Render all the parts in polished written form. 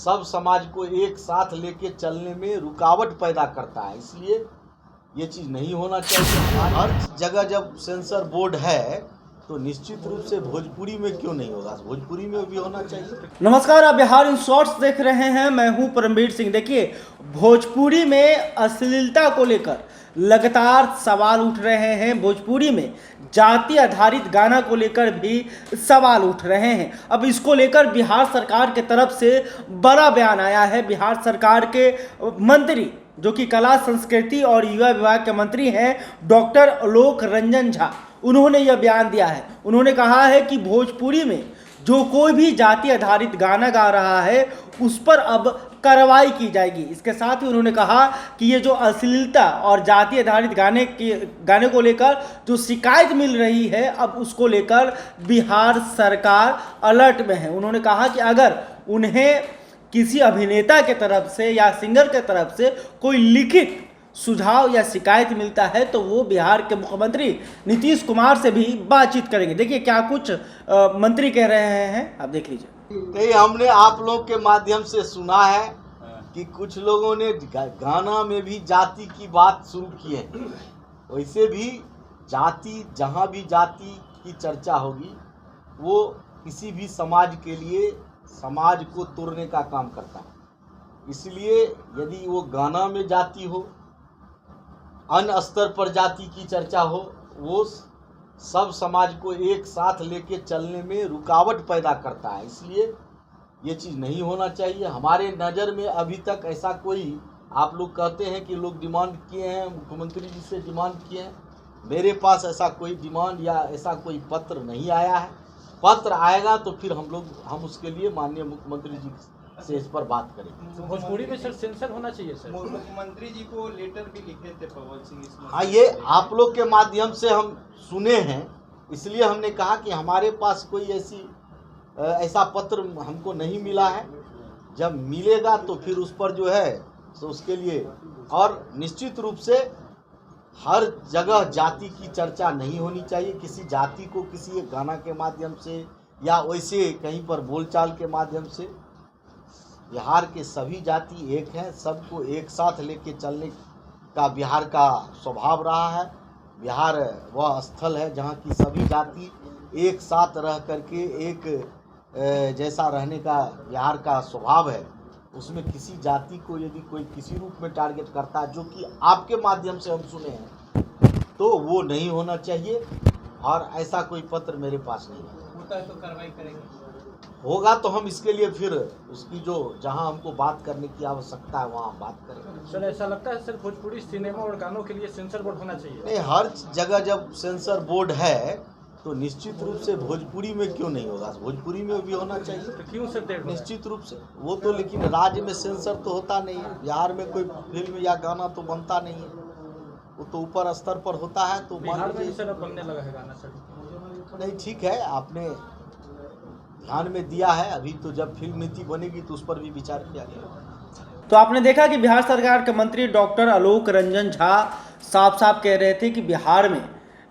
सब समाज को एक साथ लेके चलने में रुकावट पैदा करता है, इसलिए ये चीज़ नहीं होना चाहिए। हर जगह जब सेंसर बोर्ड है तो निश्चित रूप से भोजपुरी में क्यों नहीं होगा, भोजपुरी में भी होना चाहिए। नमस्कार, आप बिहार इन शॉर्ट्स देख रहे हैं, मैं हूं परमवीर सिंह। देखिए, भोजपुरी में अश्लीलता को लेकर लगातार सवाल उठ रहे हैं। भोजपुरी में जाति आधारित गाना को लेकर भी सवाल उठ रहे हैं। अब इसको लेकर बिहार सरकार के तरफ से बड़ा बयान आया है। बिहार सरकार के मंत्री जो कि कला संस्कृति और युवा विभाग के मंत्री हैं, डॉक्टर आलोक रंजन झा, उन्होंने यह बयान दिया है। उन्होंने कहा है कि भोजपुरी में जो कोई भी जाति आधारित गाना गा रहा है उस पर अब कार्रवाई की जाएगी। इसके साथ ही उन्होंने कहा कि ये जो अश्लीलता और जाति आधारित गाने को लेकर जो शिकायत मिल रही है, अब उसको लेकर बिहार सरकार अलर्ट में है। उन्होंने कहा कि अगर उन्हें किसी अभिनेता के तरफ से या सिंगर के तरफ से कोई लिखित सुझाव या शिकायत मिलता है तो वो बिहार के मुख्यमंत्री नीतीश कुमार से भी बातचीत करेंगे। देखिए क्या कुछ मंत्री कह रहे हैं, आप देख लीजिए। नहीं, हमने आप लोग के माध्यम से सुना है कि कुछ लोगों ने गाना में भी जाति की बात शुरू की है। वैसे भी जाति, जहाँ भी जाति की चर्चा होगी वो किसी भी समाज के लिए समाज को तोड़ने का काम करता है। इसलिए यदि वो गाना में जाति हो, अन्य स्तर पर जाति की चर्चा हो, वो सब समाज को एक साथ लेके चलने में रुकावट पैदा करता है, इसलिए ये चीज़ नहीं होना चाहिए। हमारे नज़र में अभी तक ऐसा कोई, आप लोग कहते हैं कि लोग डिमांड किए हैं, मुख्यमंत्री जी से डिमांड किए हैं, मेरे पास ऐसा कोई डिमांड या ऐसा कोई पत्र नहीं आया है। पत्र आएगा तो फिर हम उसके लिए माननीय मुख्यमंत्री जी से इस पर बात करेंगे। तो भोजपुरी में सर सेंसर होना चाहिए सर। मुख्यमंत्री जी को लेटर भी लिखे थे पवन सिंह इसमें। हाँ, ये आप लोग के माध्यम से हम सुने हैं, इसलिए हमने कहा कि हमारे पास कोई ऐसा पत्र हमको नहीं मिला है। जब मिलेगा तो फिर उस पर जो है तो उसके लिए, और निश्चित रूप से हर जगह जाति की चर्चा नहीं होनी चाहिए। किसी जाति को किसी एक गाना के माध्यम से या वैसे कहीं पर बोलचाल के माध्यम से, बिहार के सभी जाति एक हैं, सबको एक साथ लेके चलने का बिहार का स्वभाव रहा है। बिहार वह स्थल है जहाँ की सभी जाति एक साथ रह करके एक जैसा रहने का बिहार का स्वभाव है। उसमें किसी जाति को यदि कोई किसी रूप में टारगेट करता है, जो कि आपके माध्यम से हम सुने हैं, तो वो नहीं होना चाहिए। और ऐसा कोई पत्र मेरे पास नहीं है। होता है तो कार्रवाई करेंगे, होगा तो हम इसके लिए फिर उसकी जो जहां हमको बात करने की आवश्यकता है वहां बात करेंगे। सर ऐसा लगता है सर भोजपुरी सिनेमा और गानों के लिए सेंसर बोर्ड होना चाहिए। नहीं, हर जगह जब सेंसर बोर्ड है तो निश्चित रूप से भोजपुरी में क्यों नहीं होगा, भोजपुरी में भी होना चाहिए। तो क्यों सर देर निश्चित रूप से वो तो, लेकिन राज्य में सेंसर तो होता नहीं है। बिहार में कोई फिल्म या गाना तो बनता नहीं है, वो तो ऊपर स्तर पर होता है। तो बिहार में भी सर अब बनने लगा है गाना सर। नहीं, ठीक है, आपने ध्यान में दिया है। अभी तो जब फिल्म नीति बनेगी तो उस पर भी विचार किया जाएगा। तो आपने देखा कि बिहार सरकार के मंत्री डॉक्टर आलोक रंजन झा साफ साफ कह रहे थे कि बिहार में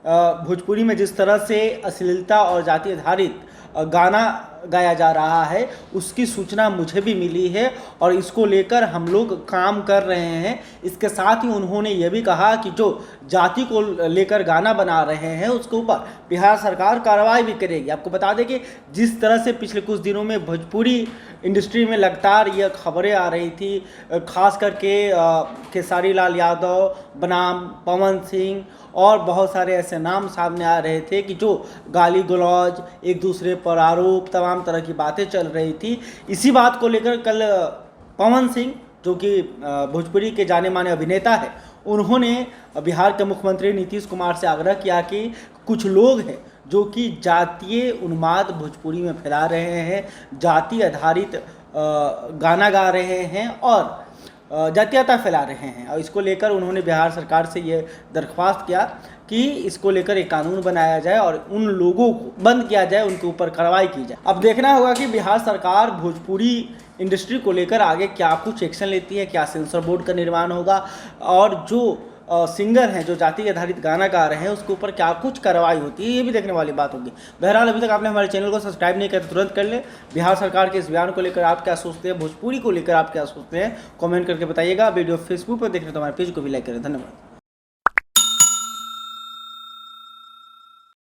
भोजपुरी में जिस तरह से अश्लीलता और जाति आधारित गाना गाया जा रहा है उसकी सूचना मुझे भी मिली है और इसको लेकर हम लोग काम कर रहे हैं। इसके साथ ही उन्होंने ये भी कहा कि जो जाति को लेकर गाना बना रहे हैं उसके ऊपर बिहार सरकार कार्रवाई भी करेगी। आपको बता दें कि जिस तरह से पिछले कुछ दिनों में भोजपुरी इंडस्ट्री में लगातार ये खबरें आ रही थी, खास करके खेसारी लाल यादव बनाम पवन सिंह और बहुत सारे ऐसे नाम सामने आ रहे थे कि जो गाली गलौज, एक दूसरे पर आरोप, तमाम तरह की बातें चल रही थी। इसी बात को लेकर कल पवन सिंह जो कि भोजपुरी के जाने माने अभिनेता है, उन्होंने बिहार के मुख्यमंत्री नीतीश कुमार से आग्रह किया कि कुछ लोग हैं जो कि जातीय उन्माद भोजपुरी में फैला रहे हैं, जाति आधारित गाना गा रहे हैं और जातीयता फैला रहे हैं। और इसको लेकर उन्होंने बिहार सरकार से ये दरख्वास्त किया कि इसको लेकर एक कानून बनाया जाए और उन लोगों को बंद किया जाए, उनके ऊपर कार्रवाई की जाए। अब देखना होगा कि बिहार सरकार भोजपुरी इंडस्ट्री को लेकर आगे क्या कुछ एक्शन लेती है, क्या सेंसर बोर्ड का निर्माण होगा और जो सिंगर हैं जो जाति आधारित गाना गा रहे हैं उसके ऊपर क्या कुछ कार्रवाई होती है, ये भी देखने वाली बात होगी। बहरहाल अभी तक आपने हमारे चैनल को सब्सक्राइब नहीं किया तो तुरंत कर ले। बिहार सरकार के इस बयान को लेकर आप क्या सोचते हैं, भोजपुरी को लेकर आप क्या सोचते हैं, कमेंट करके बताइएगा। वीडियो फेसबुक पर देख रहे तो हमारे पेज को भी लाइक करें। धन्यवाद।